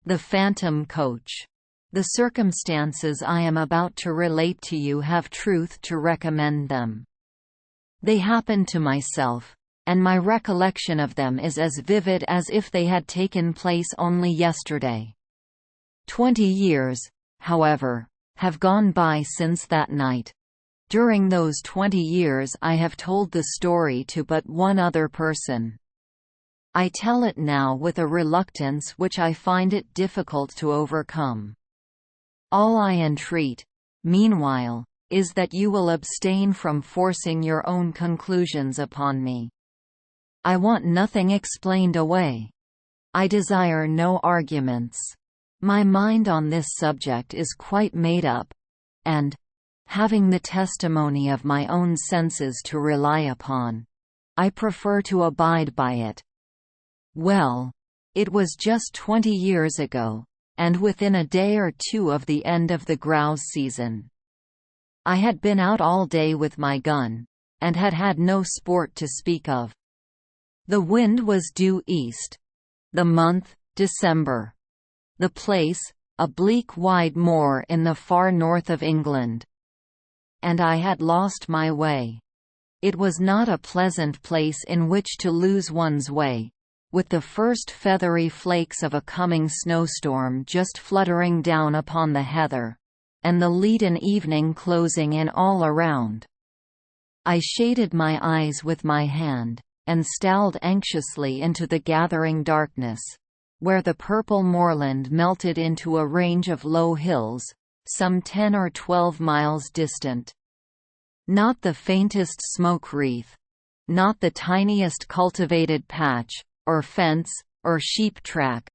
The Phantom Coach. The circumstances I am about to relate to you have truth to recommend them. They happened to myself, and my recollection of them is as vivid as if they had taken place only yesterday. 20 years, however, have gone by since that night. During those 20 years I have told the story to but one other person. I tell it now with a reluctance which I find it difficult to overcome. All I entreat, meanwhile, is that you will abstain from forcing your own conclusions upon me. I want nothing explained away. I desire no arguments. My mind on this subject is quite made up, and, having the testimony of my own senses to rely upon, I prefer to abide by it. Well, it was just 20 years ago, and within a day or two of the end of the grouse season. I had been out all day with my gun, and had had no sport to speak of. The wind was due east. The month, December. The place, a bleak wide moor in the far north of England. And I had lost my way. It was not a pleasant place in which to lose one's way, with the first feathery flakes of a coming snowstorm just fluttering down upon the heather, and the leaden evening closing in all around. I shaded my eyes with my hand, and stowed anxiously into the gathering darkness, where the purple moorland melted into a range of low hills, some 10 or 12 miles distant. Not the faintest smoke wreath, not the tiniest cultivated patch, or fence, or sheep track,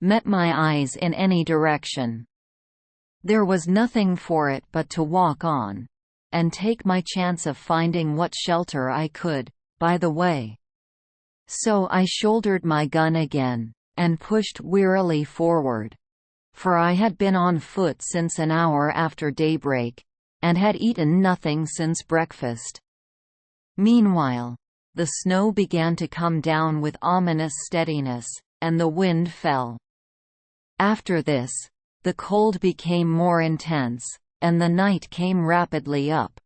met my eyes in any direction. There was nothing for it but to walk on, and take my chance of finding what shelter I could, by the way. So I shouldered my gun again, and pushed wearily forward. For I had been on foot since an hour after daybreak, and had eaten nothing since breakfast. Meanwhile, the snow began to come down with ominous steadiness, and the wind fell. After this, the cold became more intense, and the night came rapidly up.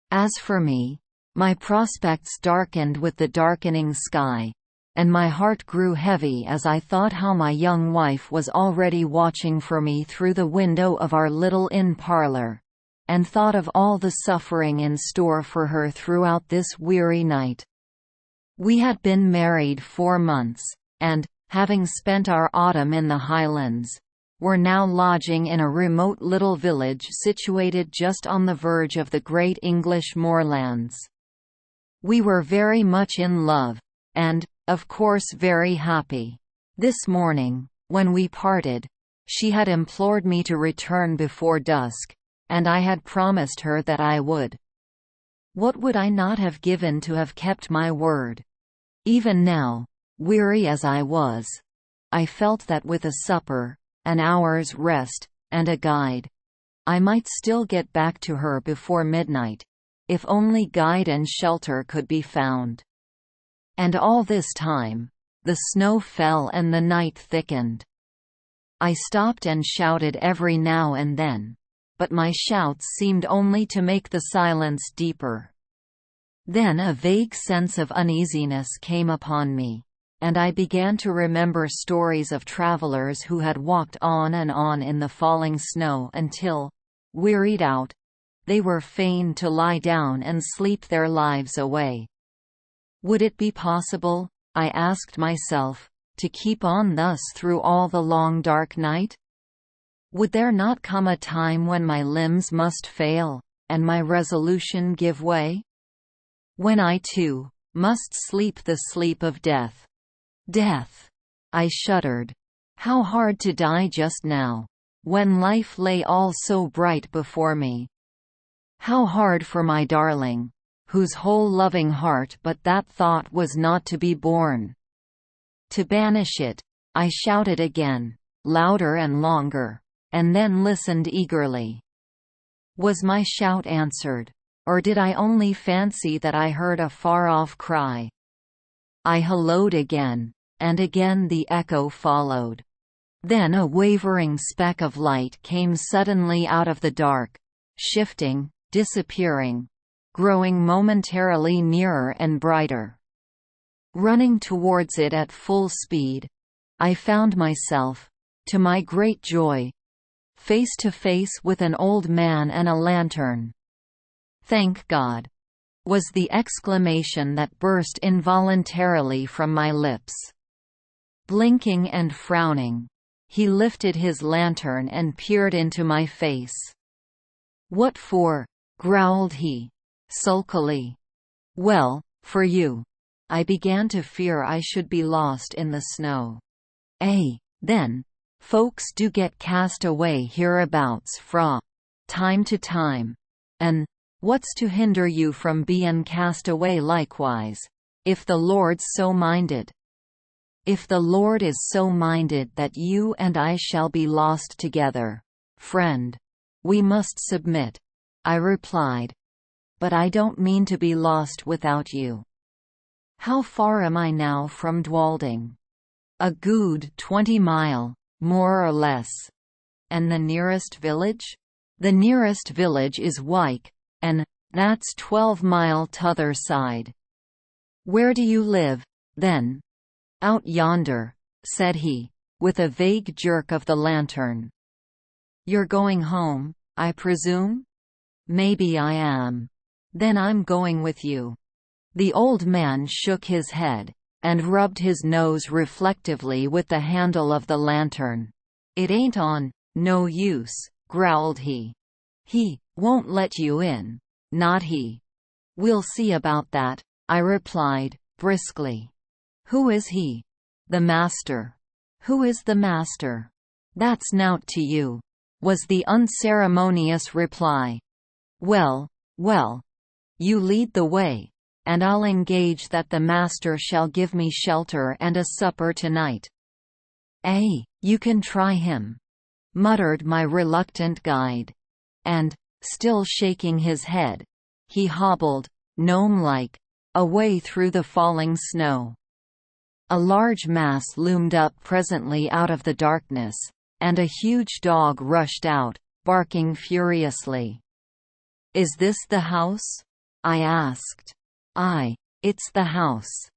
As for me, my prospects darkened with the darkening sky, and my heart grew heavy as I thought how my young wife was already watching for me through the window of our little inn parlour, and thought of all the suffering in store for her throughout this weary night. We had been married 4 months, and, having spent our autumn in the Highlands, were now lodging in a remote little village situated just on the verge of the great English moorlands. We were very much in love, and, of course, very happy. This morning, when we parted, she had implored me to return before dusk, and I had promised her that I would. What would I not have given to have kept my word? Even now, weary as I was, I felt that with a supper, an hour's rest, and a guide, I might still get back to her before midnight, if only guide and shelter could be found. And all this time, the snow fell and the night thickened. I stopped and shouted every now and then, but my shouts seemed only to make the silence deeper. Then a vague sense of uneasiness came upon me, and I began to remember stories of travelers who had walked on in the falling snow until, wearied out, they were fain to lie down and sleep their lives away. Would it be possible, I asked myself, to keep on thus through all the long dark night? Would there not come a time when my limbs must fail, and my resolution give way? When I, too, must sleep the sleep of death. Death! I shuddered. How hard to die just now, when life lay all so bright before me. How hard for my darling, whose whole loving heart but that thought was not to be borne. To banish it, I shouted again, louder and longer, and then listened eagerly. Was my shout answered, or did I only fancy that I heard a far-off cry? I hallooed again, and again the echo followed. Then a wavering speck of light came suddenly out of the dark, shifting, disappearing, growing momentarily nearer and brighter. Running towards it at full speed, I found myself, to my great joy, face to face with an old man and a lantern. "Thank God!" was the exclamation that burst involuntarily from my lips. Blinking and frowning, he lifted his lantern and peered into my face. "What for?" growled he, sulkily. "Well, for you." I began to fear I should be lost in the snow. Then, folks do get cast away hereabouts fra time to time. An' what's to hinder you from bein' cast away likewise, if the Lord's so minded?" "If the Lord is so minded that you and I shall be lost together, friend, we must submit," I replied. "But I don't mean to be lost without you." "How far am I now from Dwalding?" "A good 20 mile, more or less." "And the nearest village?" "The nearest village is Wyke, and that's 12 mile t'other side." "Where do you live, then?" "Out yonder," said he, with a vague jerk of the lantern. "You're going home, I presume?" "Maybe I am." "Then I'm going with you." The old man shook his head, and rubbed his nose reflectively with the handle of the lantern. "It ain't on, no use," growled he. "He won't let you in, not he." "We'll see about that," I replied, briskly. "Who is he?" "The master." "Who is the master?" "That's nowt to you," was the unceremonious reply. Well, you lead the way, and I'll engage that the master shall give me shelter and a supper tonight." You can try him," muttered my reluctant guide. And, still shaking his head, he hobbled, gnome-like, away through the falling snow. A large mass loomed up presently out of the darkness, and a huge dog rushed out, barking furiously. "Is this the house?" I asked. "Aye, it's the house.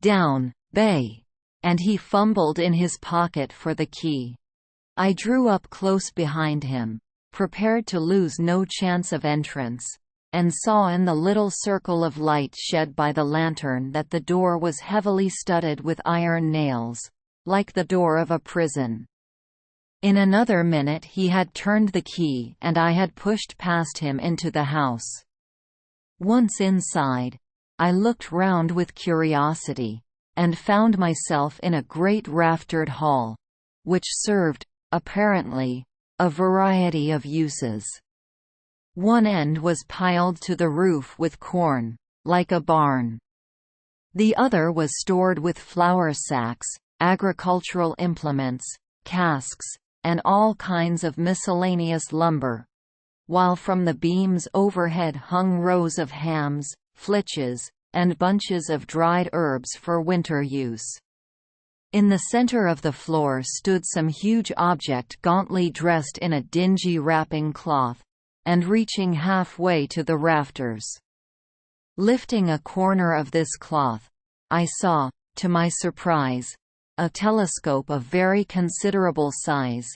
Down, Bay!" and he fumbled in his pocket for the key. I drew up close behind him, prepared to lose no chance of entrance, and saw in the little circle of light shed by the lantern that the door was heavily studded with iron nails, like the door of a prison. In another minute he had turned the key and I had pushed past him into the house. Once inside, I looked round with curiosity, and found myself in a great raftered hall, which served, apparently, a variety of uses. One end was piled to the roof with corn, like a barn. The other was stored with flour sacks, agricultural implements, casks, and all kinds of miscellaneous lumber, while from the beams overhead hung rows of hams, flitches, and bunches of dried herbs for winter use. In the center of the floor stood some huge object gauntly dressed in a dingy wrapping cloth, and reaching halfway to the rafters. Lifting a corner of this cloth, I saw, to my surprise, a telescope of very considerable size,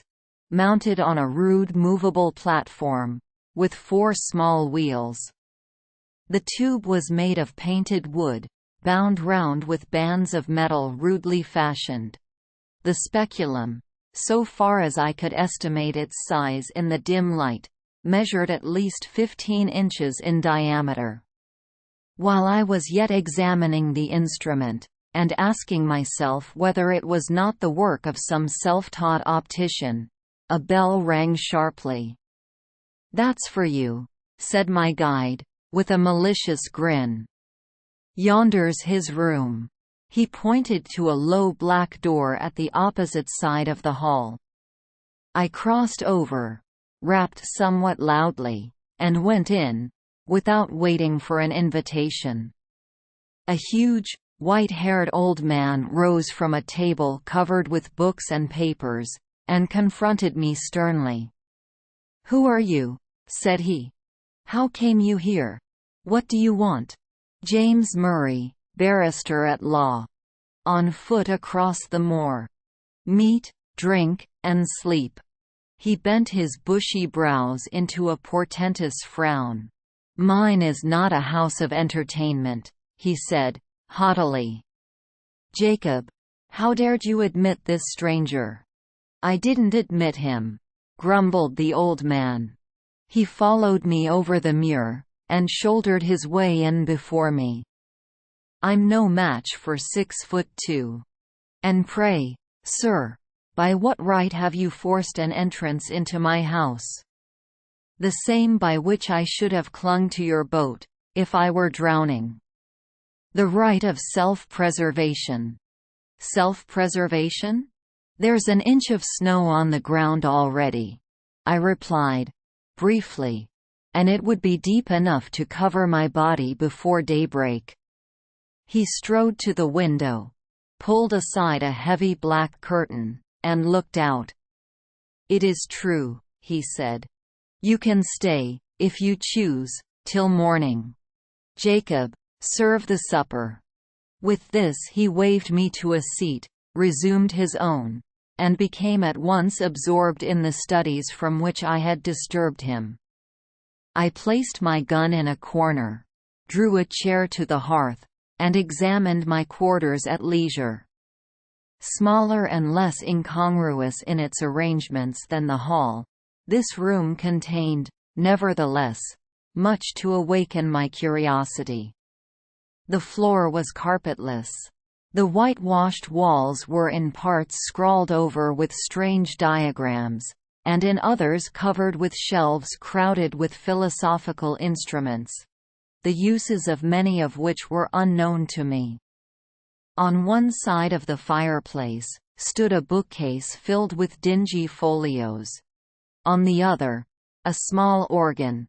mounted on a rude movable platform, with 4 small wheels. The tube was made of painted wood, bound round with bands of metal rudely fashioned. The speculum, so far as I could estimate its size in the dim light, measured at least 15 inches in diameter. While I was yet examining the instrument, and asking myself whether it was not the work of some self-taught optician, a bell rang sharply. "That's for you," said my guide, with a malicious grin. "Yonder's his room." He pointed to a low black door at the opposite side of the hall. I crossed over, rapped somewhat loudly, and went in, without waiting for an invitation. A huge, white-haired old man rose from a table covered with books and papers, and confronted me sternly. "Who are you?" said he. "How came you here? What do you want?" "James Murray, barrister at law. On foot across the moor. Meat, drink, and sleep." He bent his bushy brows into a portentous frown. "Mine is not a house of entertainment," he said, haughtily. "Jacob, how dared you admit this stranger?" "I didn't admit him," grumbled the old man. "He followed me over the muir, and shouldered his way in before me. I'm no match for 6'2". And pray, sir, by what right have you forced an entrance into my house?" "The same by which I should have clung to your boat, if I were drowning." "The right of self-preservation." "Self-preservation? There's an inch of snow on the ground already," I replied, briefly, "and it would be deep enough to cover my body before daybreak." He strode to the window, pulled aside a heavy black curtain, and looked out. "It is true," he said. "You can stay, if you choose, till morning. Jacob, serve the supper." With this he waved me to a seat, resumed his own, and became at once absorbed in the studies from which I had disturbed him. I placed my gun in a corner, drew a chair to the hearth, and examined my quarters at leisure. Smaller and less incongruous in its arrangements than the hall, this room contained, nevertheless, much to awaken my curiosity. The floor was carpetless. The whitewashed walls were in parts scrawled over with strange diagrams, and in others covered with shelves crowded with philosophical instruments, the uses of many of which were unknown to me. On one side of the fireplace, stood a bookcase filled with dingy folios. On the other, a small organ,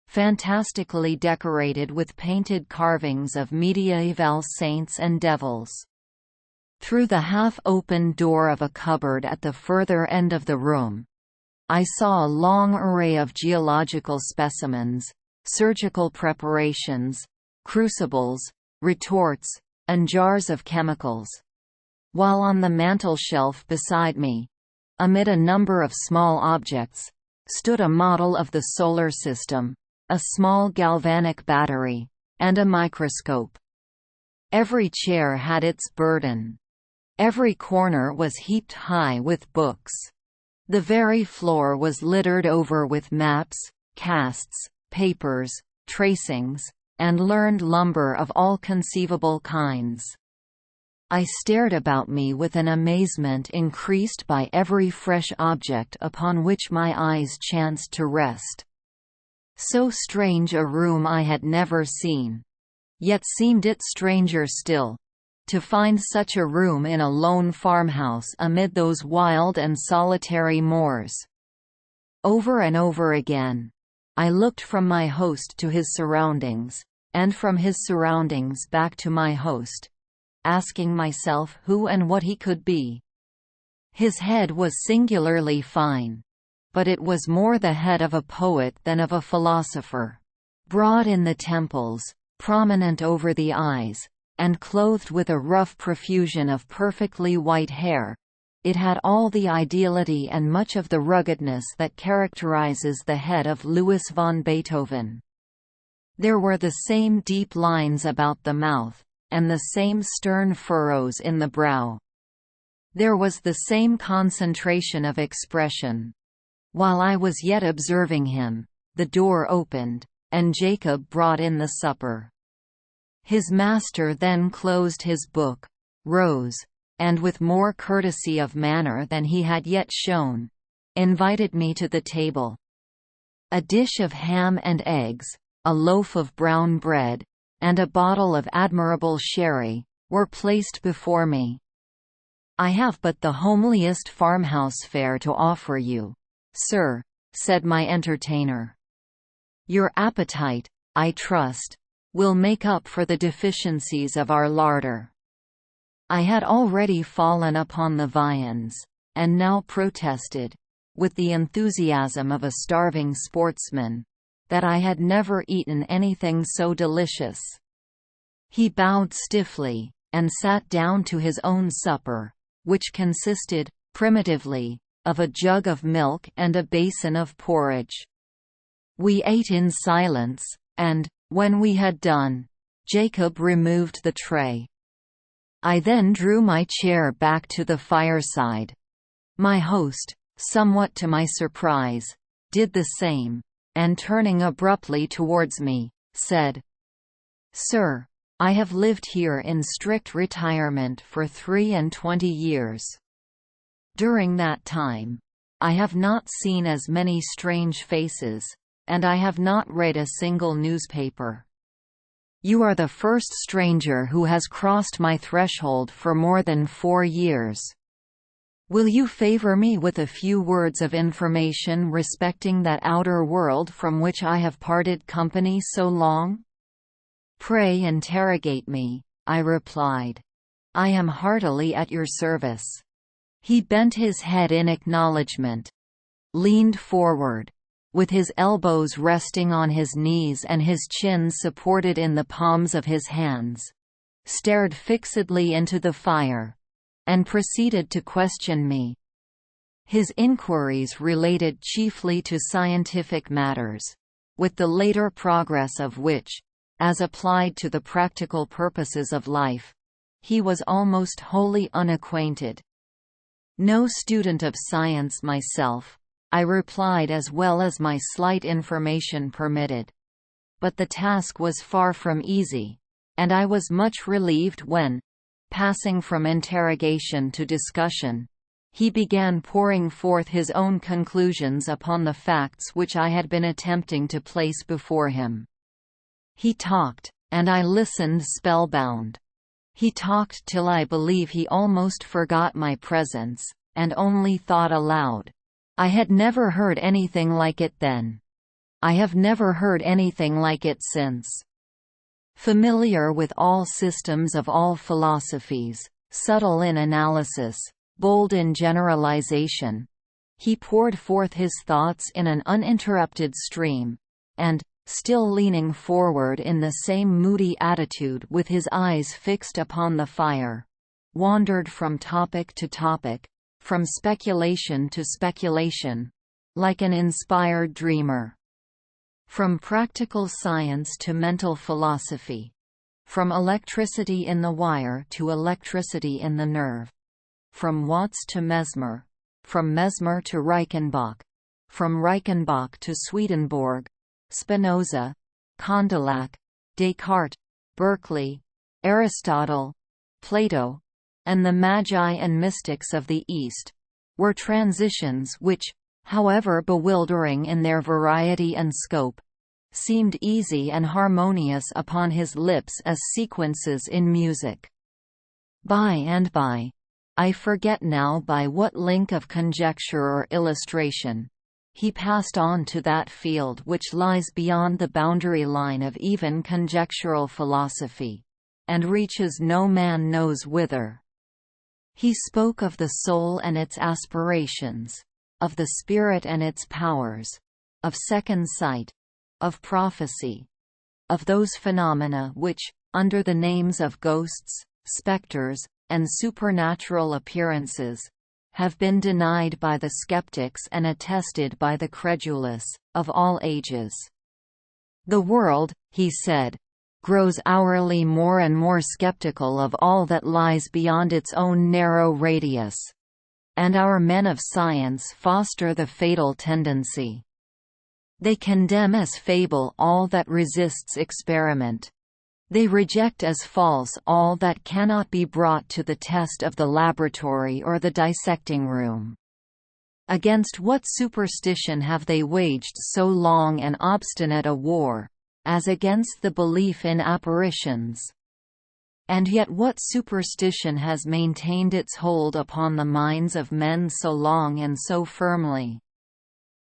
fantastically decorated with painted carvings of medieval saints and devils. Through the half-open door of a cupboard at the further end of the room, I saw a long array of geological specimens, surgical preparations, crucibles, retorts, and jars of chemicals. While on the mantel-shelf beside me, amid a number of small objects, stood a model of the solar system, a small galvanic battery, and a microscope. Every chair had its burden. Every corner was heaped high with books. The very floor was littered over with maps, casts, papers, tracings, and learned lumber of all conceivable kinds. I stared about me with an amazement increased by every fresh object upon which my eyes chanced to rest. So strange a room I had never seen. Yet seemed it stranger still, to find such a room in a lone farmhouse amid those wild and solitary moors. Over and over again, I looked from my host to his surroundings, and from his surroundings back to my host, asking myself who and what he could be. His head was singularly fine, but it was more the head of a poet than of a philosopher. Broad in the temples, prominent over the eyes, and clothed with a rough profusion of perfectly white hair, it had all the ideality and much of the ruggedness that characterizes the head of Louis von Beethoven. There were the same deep lines about the mouth, and the same stern furrows in the brow. There was the same concentration of expression. While I was yet observing him, the door opened, and Jacob brought in the supper. His master then closed his book, rose, and with more courtesy of manner than he had yet shown, invited me to the table. A dish of ham and eggs, a loaf of brown bread, and a bottle of admirable sherry, were placed before me. "I have but the homeliest farmhouse fare to offer you, sir," said my entertainer. "Your appetite, I trust, will make up for the deficiencies of our larder." I had already fallen upon the viands, and now protested, with the enthusiasm of a starving sportsman, that I had never eaten anything so delicious. He bowed stiffly, and sat down to his own supper, which consisted, primitively, of a jug of milk and a basin of porridge. We ate in silence, and, when we had done, Jacob removed the tray. I then drew my chair back to the fireside. My host, somewhat to my surprise, did the same, and turning abruptly towards me, said, "Sir, I have lived here in strict retirement for 23 years. During that time, I have not seen as many strange faces, and I have not read a single newspaper. You are the first stranger who has crossed my threshold for more than 4 years. Will you favor me with a few words of information respecting that outer world from which I have parted company so long?" "Pray interrogate me," I replied. "I am heartily at your service." He bent his head in acknowledgement, leaned forward, with his elbows resting on his knees and his chin supported in the palms of his hands, stared fixedly into the fire, and proceeded to question me. His inquiries related chiefly to scientific matters, with the later progress of which, as applied to the practical purposes of life, he was almost wholly unacquainted. "No student of science myself," I replied as well as my slight information permitted. But the task was far from easy, and I was much relieved when, passing from interrogation to discussion, he began pouring forth his own conclusions upon the facts which I had been attempting to place before him. He talked, and I listened spellbound. He talked till I believe he almost forgot my presence, and only thought aloud, "I had never heard anything like it then. I have never heard anything like it since." Familiar with all systems of all philosophies, subtle in analysis, bold in generalization, he poured forth his thoughts in an uninterrupted stream, and, still leaning forward in the same moody attitude with his eyes fixed upon the fire, wandered from topic to topic, from speculation to speculation, like an inspired dreamer. From practical science to mental philosophy, from electricity in the wire to electricity in the nerve, from Watts to Mesmer, from Mesmer to Reichenbach, from Reichenbach to Swedenborg, Spinoza, Condillac, Descartes, Berkeley, Aristotle, Plato, and the Magi and mystics of the East, were transitions which, however bewildering in their variety and scope, seemed easy and harmonious upon his lips as sequences in music. By and by, I forget now by what link of conjecture or illustration, he passed on to that field which lies beyond the boundary line of even conjectural philosophy, and reaches no man knows whither. He spoke of the soul and its aspirations, of the spirit and its powers, of second sight, of prophecy, of those phenomena which, under the names of ghosts, specters, and supernatural appearances, have been denied by the skeptics and attested by the credulous, of all ages. "The world," he said, "grows hourly more and more skeptical of all that lies beyond its own narrow radius. And our men of science foster the fatal tendency. They condemn as fable all that resists experiment. They reject as false all that cannot be brought to the test of the laboratory or the dissecting room. Against what superstition have they waged so long and obstinate a war, as against the belief in apparitions? And yet what superstition has maintained its hold upon the minds of men so long and so firmly?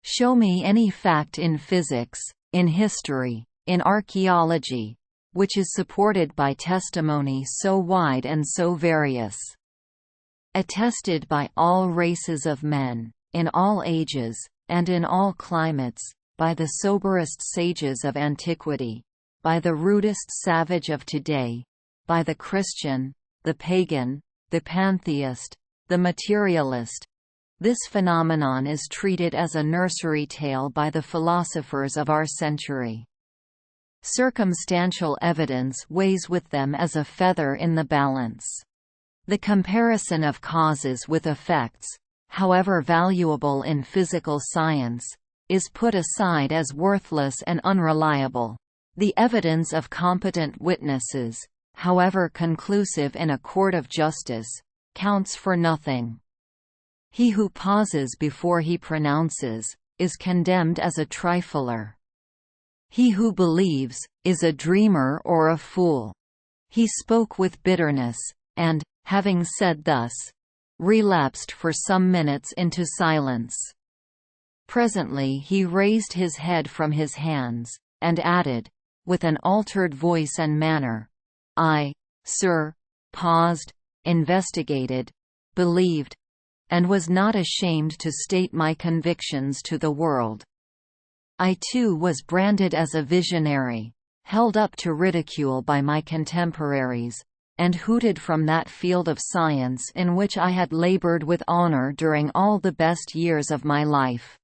Show me any fact in physics, in history, in archaeology, which is supported by testimony so wide and so various. attested by all races of men, in all ages, and in all climates, by the soberest sages of antiquity, by the rudest savage of today, by the Christian, the pagan, the pantheist, the materialist. This phenomenon is treated as a nursery tale by the philosophers of our century. Circumstantial evidence weighs with them as a feather in the balance. The comparison of causes with effects, however valuable in physical science, is put aside as worthless and unreliable. The evidence of competent witnesses, however conclusive in a court of justice, counts for nothing. He who pauses before he pronounces, is condemned as a trifler. He who believes, is a dreamer or a fool. He spoke with bitterness, and, having said thus, relapsed for some minutes into silence. Presently he raised his head from his hands, and added, with an altered voice and manner, "I, sir, paused, investigated, believed, and was not ashamed to state my convictions to the world. I too was branded as a visionary, held up to ridicule by my contemporaries, and hooted from that field of science in which I had labored with honor during all the best years of my life.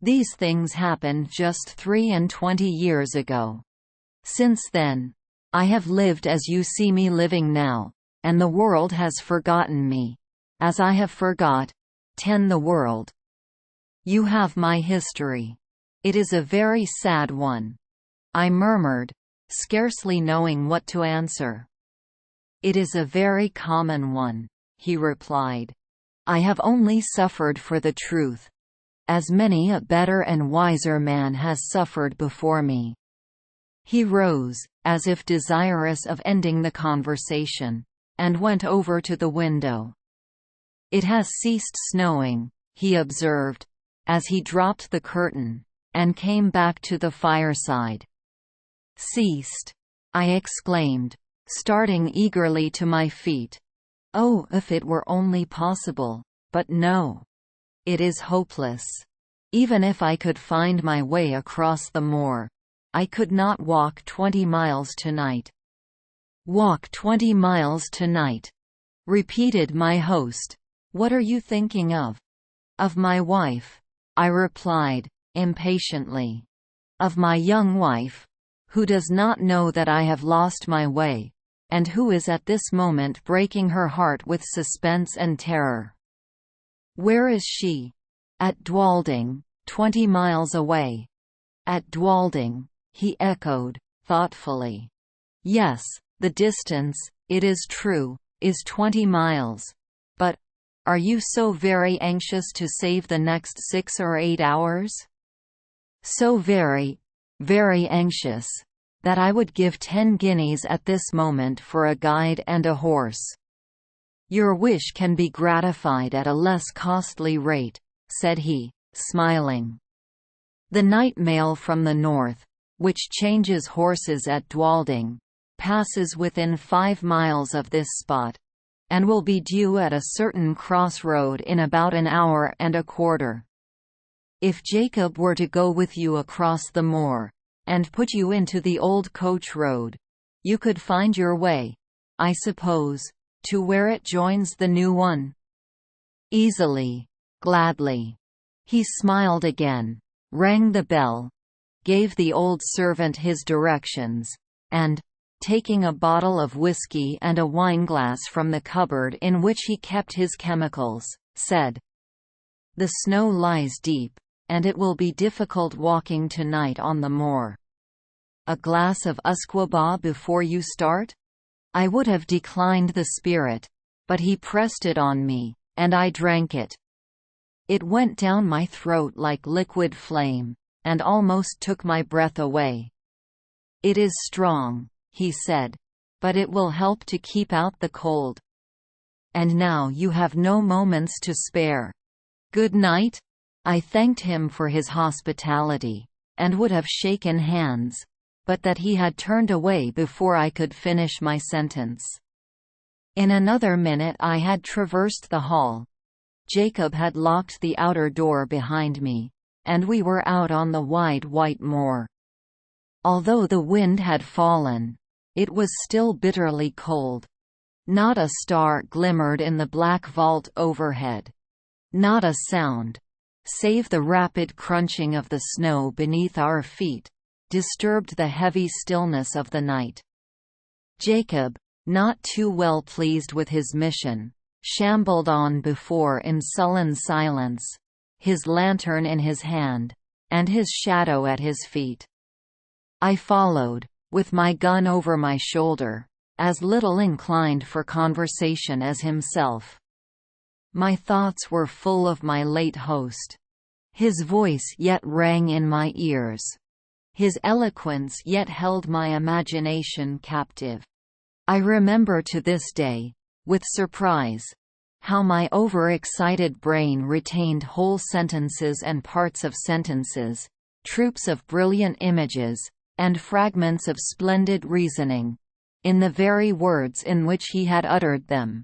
These things happened just 23 years ago. Since then, I have lived as you see me living now, and the world has forgotten me, as I have forgot the world. You have my history. It is a very sad one," I murmured, scarcely knowing what to answer. "It is a very common one," he replied. "I have only suffered for the truth, as many a better and wiser man has suffered before me." He rose, as if desirous of ending the conversation, and went over to the window. "It has ceased snowing," he observed, as he dropped the curtain, and came back to the fireside. "Ceased!" I exclaimed, starting eagerly to my feet. "Oh, if it were only possible, but no. It is hopeless. Even if I could find my way across the moor, I could not walk 20 miles tonight." "Walk 20 miles tonight," repeated my host. "What are you thinking of?" "Of my wife," I replied, impatiently. "Of my young wife, who does not know that I have lost my way, and who is at this moment breaking her heart with suspense and terror." "Where is she?" "At Dwalding, 20 miles away." "At Dwalding," he echoed, thoughtfully. "Yes, the distance, it is true, is 20 miles. But are you so very anxious to save the next 6 or 8 hours?" "So very, very anxious, that I would give 10 guineas at this moment for a guide and a horse." "Your wish can be gratified at a less costly rate," said he, smiling. "The night mail from the north, which changes horses at Dwalding, passes within 5 miles of this spot, and will be due at a certain cross-road in about an hour and a quarter. If Jacob were to go with you across the moor, and put you into the old coach road, you could find your way, I suppose, to where it joins the new one?" "Easily, gladly." He smiled again, rang the bell, gave the old servant his directions, and, taking a bottle of whiskey and a wineglass from the cupboard in which he kept his chemicals, said, "The snow lies deep, and it will be difficult walking tonight on the moor. A glass of usquebaugh before you start?" I would have declined the spirit, but he pressed it on me, and I drank it. It went down my throat like liquid flame, and almost took my breath away. "It is strong," he said, "but it will help to keep out the cold. And now you have no moments to spare. Good night." I thanked him for his hospitality, and would have shaken hands, but that he had turned away before I could finish my sentence. In another minute I had traversed the hall. Jacob had locked the outer door behind me, and we were out on the wide white moor. Although the wind had fallen, it was still bitterly cold. Not a star glimmered in the black vault overhead. Not a sound, save the rapid crunching of the snow beneath our feet, disturbed the heavy stillness of the night. Jacob, not too well pleased with his mission, shambled on before in sullen silence, his lantern in his hand, and his shadow at his feet. I followed, with my gun over my shoulder, as little inclined for conversation as himself. My thoughts were full of my late host. His voice yet rang in my ears. His eloquence yet held my imagination captive. I remember to this day, with surprise, how my overexcited brain retained whole sentences and parts of sentences, troops of brilliant images, and fragments of splendid reasoning, in the very words in which he had uttered them.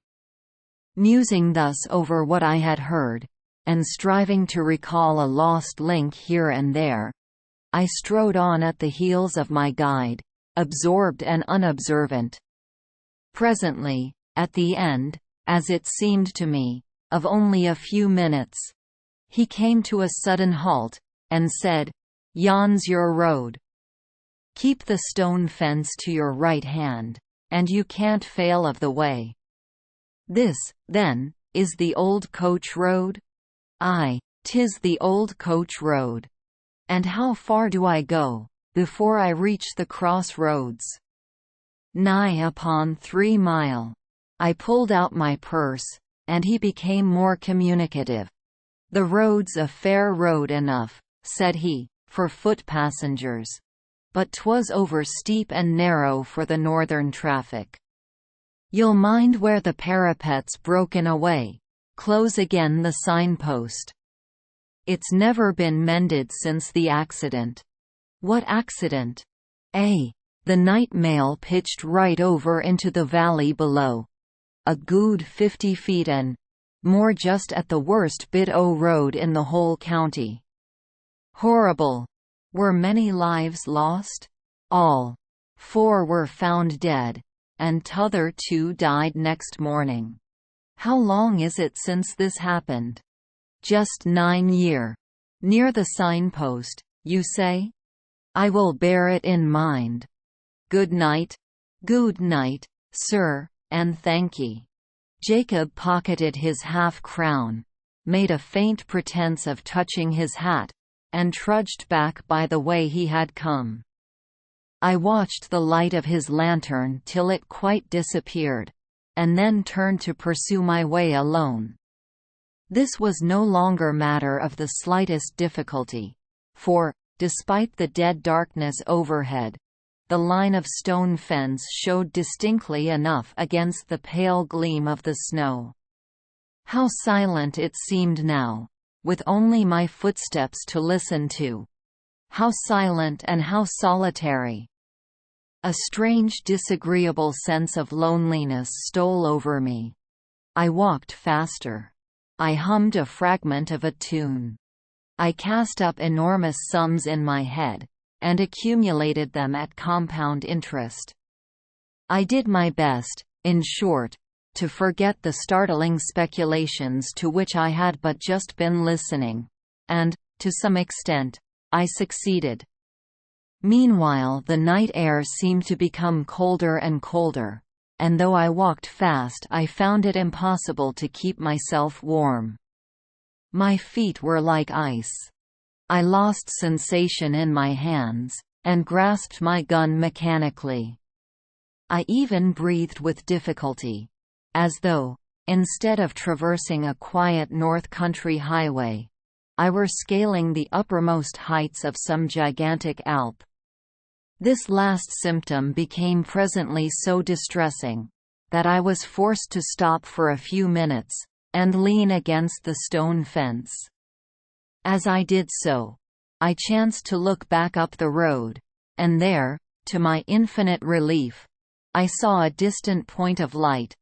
Musing thus over what I had heard, and striving to recall a lost link here and there, I strode on at the heels of my guide, absorbed and unobservant. Presently, at the end, as it seemed to me, of only a few minutes, he came to a sudden halt, and said, "Yon's your road. Keep the stone fence to your right hand, and you can't fail of the way." "This, then, is the old coach road?" "Aye, 'tis the old coach road." "And how far do I go, before I reach the cross roads?" "Nigh upon 3 mile." I pulled out my purse, and he became more communicative. "The road's a fair road enough," said he, "for foot passengers. But 'twas over steep and narrow for the northern traffic. You'll mind where the parapet's broken away. Close again the signpost. It's never been mended since the accident." "What accident?" The night mail pitched right over into the valley below. A good 50 feet and more just at the worst bit o' road in the whole county. Horrible. Were many lives lost? All. 4 were found dead, and t'other 2 died next morning. How long is it since this happened? Just 9 year. Near the signpost, you say? I will bear it in mind. Good night. Good night, sir, and thank ye. Jacob pocketed his half-crown, made a faint pretence of touching his hat, and trudged back by the way he had come. I watched the light of his lantern till it quite disappeared, and then turned to pursue my way alone. This was no longer matter of the slightest difficulty, for, despite the dead darkness overhead, the line of stone fence showed distinctly enough against the pale gleam of the snow. How silent it seemed now, with only my footsteps to listen to. How silent and how solitary. A strange disagreeable sense of loneliness stole over me. I walked faster. I hummed a fragment of a tune. I cast up enormous sums in my head, and accumulated them at compound interest. I did my best, in short, to forget the startling speculations to which I had but just been listening, and, to some extent, I succeeded. Meanwhile the night air seemed to become colder and colder, and though I walked fast I found it impossible to keep myself warm. My feet were like ice. I lost sensation in my hands, and grasped my gun mechanically. I even breathed with difficulty, as though, instead of traversing a quiet north country highway, I were scaling the uppermost heights of some gigantic Alp. This last symptom became presently so distressing, that I was forced to stop for a few minutes, and lean against the stone fence. As I did so, I chanced to look back up the road, and there, to my infinite relief, I saw a distant point of light,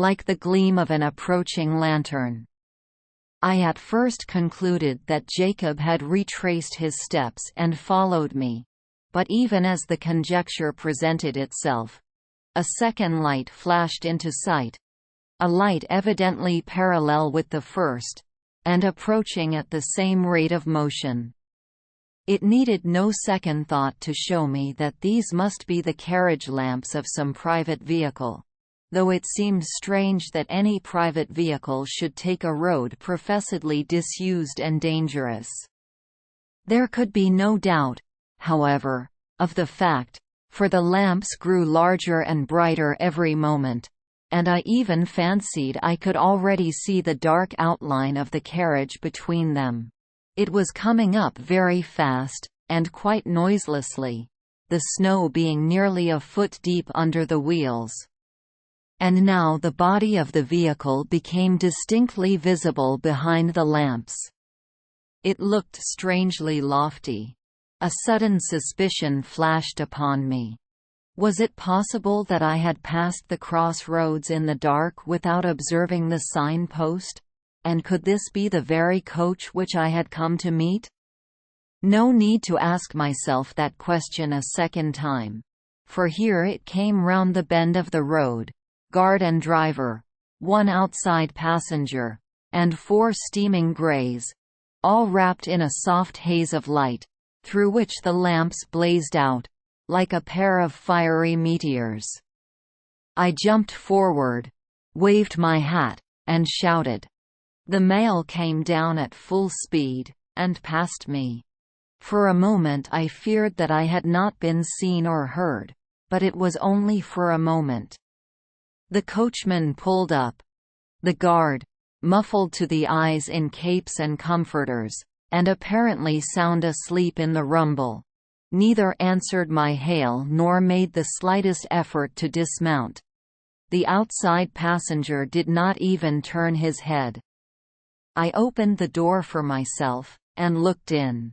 like the gleam of an approaching lantern. I at first concluded that Jacob had retraced his steps and followed me, but even as the conjecture presented itself, a second light flashed into sight, a light evidently parallel with the first, and approaching at the same rate of motion. It needed no second thought to show me that these must be the carriage lamps of some private vehicle, though it seemed strange that any private vehicle should take a road professedly disused and dangerous. There could be no doubt, however, of the fact, for the lamps grew larger and brighter every moment, and I even fancied I could already see the dark outline of the carriage between them. It was coming up very fast, and quite noiselessly, the snow being nearly a foot deep under the wheels. And now the body of the vehicle became distinctly visible behind the lamps. It looked strangely lofty. A sudden suspicion flashed upon me. Was it possible that I had passed the crossroads in the dark without observing the sign-post? And could this be the very coach which I had come to meet? No need to ask myself that question a second time, for here it came round the bend of the road, guard and driver, one outside passenger, and 4 steaming greys, all wrapped in a soft haze of light, through which the lamps blazed out, like a pair of fiery meteors. I jumped forward, waved my hat, and shouted. The mail came down at full speed, and passed me. For a moment I feared that I had not been seen or heard, but it was only for a moment. The coachman pulled up. The guard, muffled to the eyes in capes and comforters, and apparently sound asleep in the rumble, neither answered my hail nor made the slightest effort to dismount. The outside passenger did not even turn his head. I opened the door for myself, and looked in.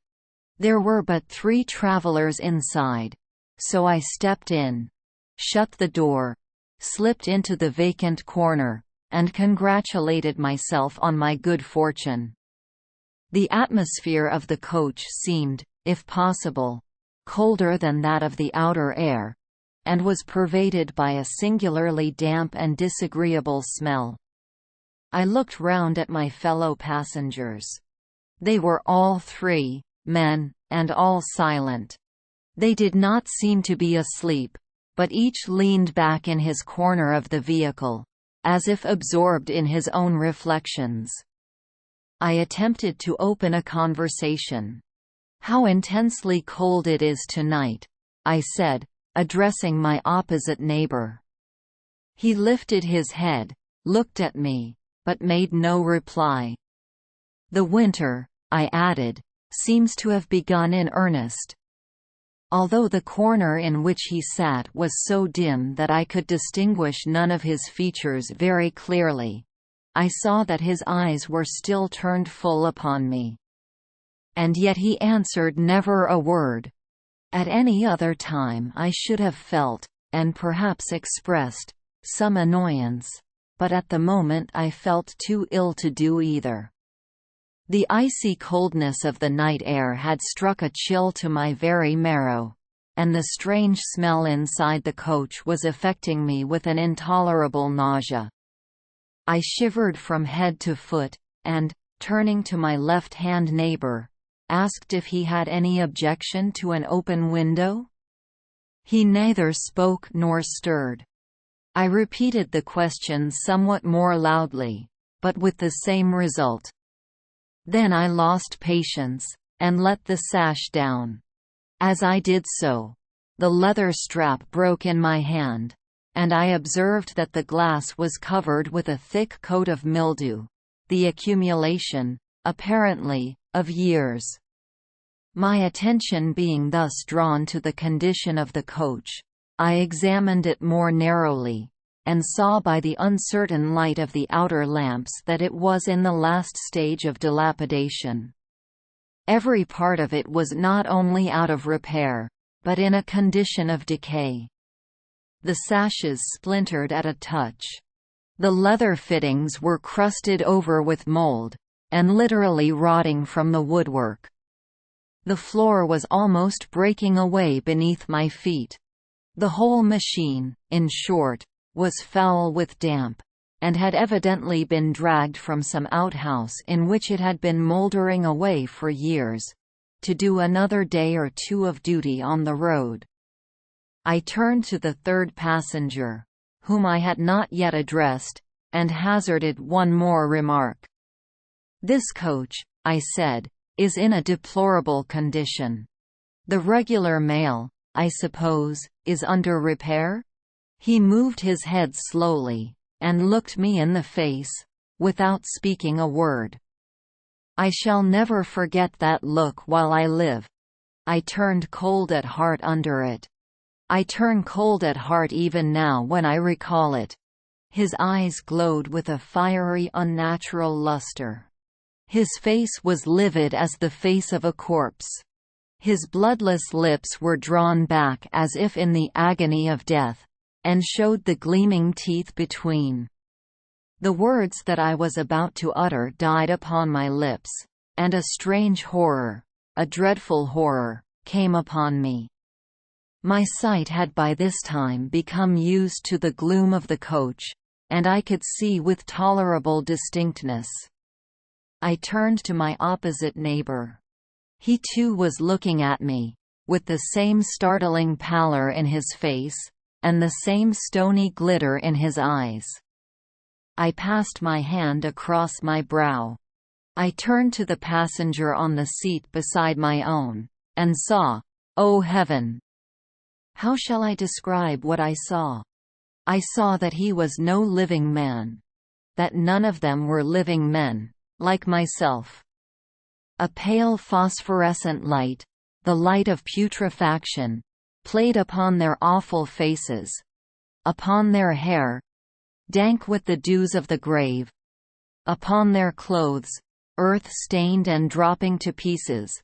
There were but 3 travelers inside, so I stepped in, shut the door, slipped into the vacant corner, and congratulated myself on my good fortune. The atmosphere of the coach seemed, if possible, colder than that of the outer air, and was pervaded by a singularly damp and disagreeable smell. I looked round at my fellow passengers. They were all 3 men, and all silent. They did not seem to be asleep, but each leaned back in his corner of the vehicle, as if absorbed in his own reflections. I attempted to open a conversation. "How intensely cold it is tonight," I said, addressing my opposite neighbor. He lifted his head, looked at me, but made no reply. "The winter," I added, "seems to have begun in earnest." Although the corner in which he sat was so dim that I could distinguish none of his features very clearly, I saw that his eyes were still turned full upon me. And yet he answered never a word. At any other time I should have felt, and perhaps expressed, some annoyance, but at the moment I felt too ill to do either. The icy coldness of the night air had struck a chill to my very marrow, and the strange smell inside the coach was affecting me with an intolerable nausea. I shivered from head to foot, and, turning to my left-hand neighbor, asked if he had any objection to an open window. He neither spoke nor stirred. I repeated the question somewhat more loudly, but with the same result. Then I lost patience, and let the sash down. As I did so, the leather strap broke in my hand, and I observed that the glass was covered with a thick coat of mildew, the accumulation, apparently, of years. My attention being thus drawn to the condition of the coach, I examined it more narrowly, and saw by the uncertain light of the outer lamps that it was in the last stage of dilapidation. Every part of it was not only out of repair, but in a condition of decay. The sashes splintered at a touch. The leather fittings were crusted over with mold, and literally rotting from the woodwork. The floor was almost breaking away beneath my feet. The whole machine, in short, was foul with damp, and had evidently been dragged from some outhouse in which it had been mouldering away for years, to do another day or two of duty on the road. I turned to the third passenger, whom I had not yet addressed, and hazarded one more remark. "This coach," I said, "is in a deplorable condition. The regular mail, I suppose, is under repair?" He moved his head slowly, and looked me in the face, without speaking a word. I shall never forget that look while I live. I turned cold at heart under it. I turn cold at heart even now when I recall it. His eyes glowed with a fiery, unnatural luster. His face was livid as the face of a corpse. His bloodless lips were drawn back as if in the agony of death, and showed the gleaming teeth between. The words that I was about to utter died upon my lips, and a strange horror, a dreadful horror, came upon me. My sight had by this time become used to the gloom of the coach, and I could see with tolerable distinctness. I turned to my opposite neighbor. He too was looking at me, with the same startling pallor in his face, and the same stony glitter in his eyes. I passed my hand across my brow. I turned to the passenger on the seat beside my own, and saw, oh heaven! How shall I describe what I saw? I saw that he was no living man. That none of them were living men, like myself. A pale phosphorescent light, the light of putrefaction, played upon their awful faces, upon their hair, dank with the dews of the grave, upon their clothes, earth-stained and dropping to pieces,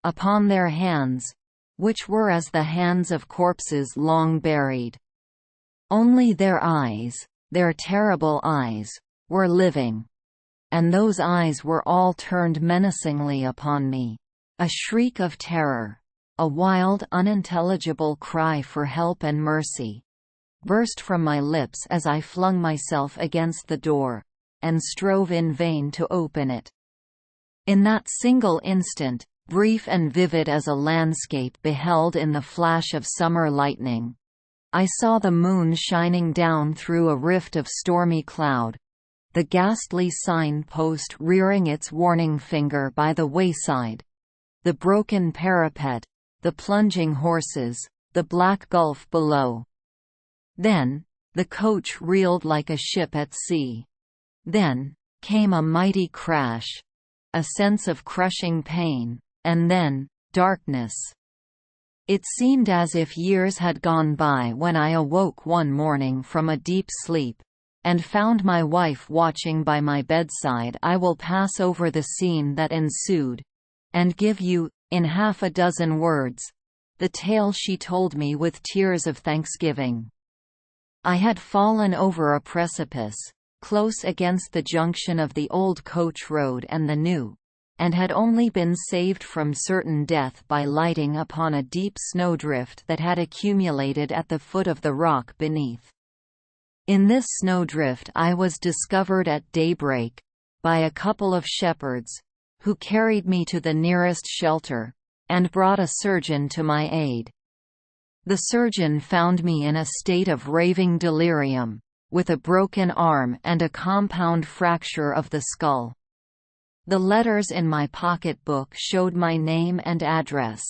upon their hands, which were as the hands of corpses long buried. Only their eyes, their terrible eyes, were living. And those eyes were all turned menacingly upon me. A shriek of terror, a wild unintelligible cry for help and mercy, burst from my lips as I flung myself against the door, and strove in vain to open it. In that single instant, brief and vivid as a landscape beheld in the flash of summer lightning, I saw the moon shining down through a rift of stormy cloud, the ghastly sign-post rearing its warning finger by the wayside, the broken parapet, the plunging horses, the black gulf below. Then, the coach reeled like a ship at sea. Then, came a mighty crash, a sense of crushing pain, and then, darkness. It seemed as if years had gone by when I awoke one morning from a deep sleep, and found my wife watching by my bedside. I will pass over the scene that ensued, and give you, in half a dozen words, the tale she told me with tears of thanksgiving. I had fallen over a precipice, close against the junction of the old coach road and the new, and had only been saved from certain death by lighting upon a deep snowdrift that had accumulated at the foot of the rock beneath. In this snowdrift I was discovered at daybreak, by a couple of shepherds, who carried me to the nearest shelter, and brought a surgeon to my aid. The surgeon found me in a state of raving delirium, with a broken arm and a compound fracture of the skull. The letters in my pocket-book showed my name and address.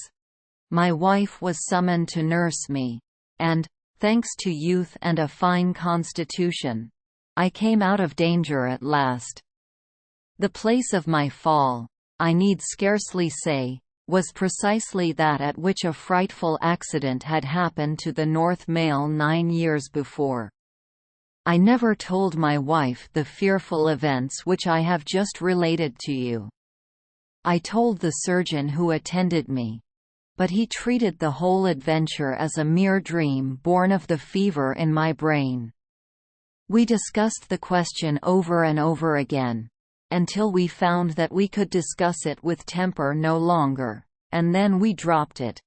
My wife was summoned to nurse me, and, thanks to youth and a fine constitution, I came out of danger at last. The place of my fall, I need scarcely say, was precisely that at which a frightful accident had happened to the North Mail 9 years before. I never told my wife the fearful events which I have just related to you. I told the surgeon who attended me, but he treated the whole adventure as a mere dream born of the fever in my brain. We discussed the question over and over again, until we found that we could discuss it with temper no longer, and then we dropped it.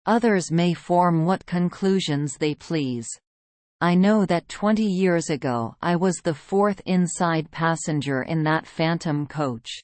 Others may form what conclusions they please. I know that 20 years ago I was the fourth inside passenger in that phantom coach.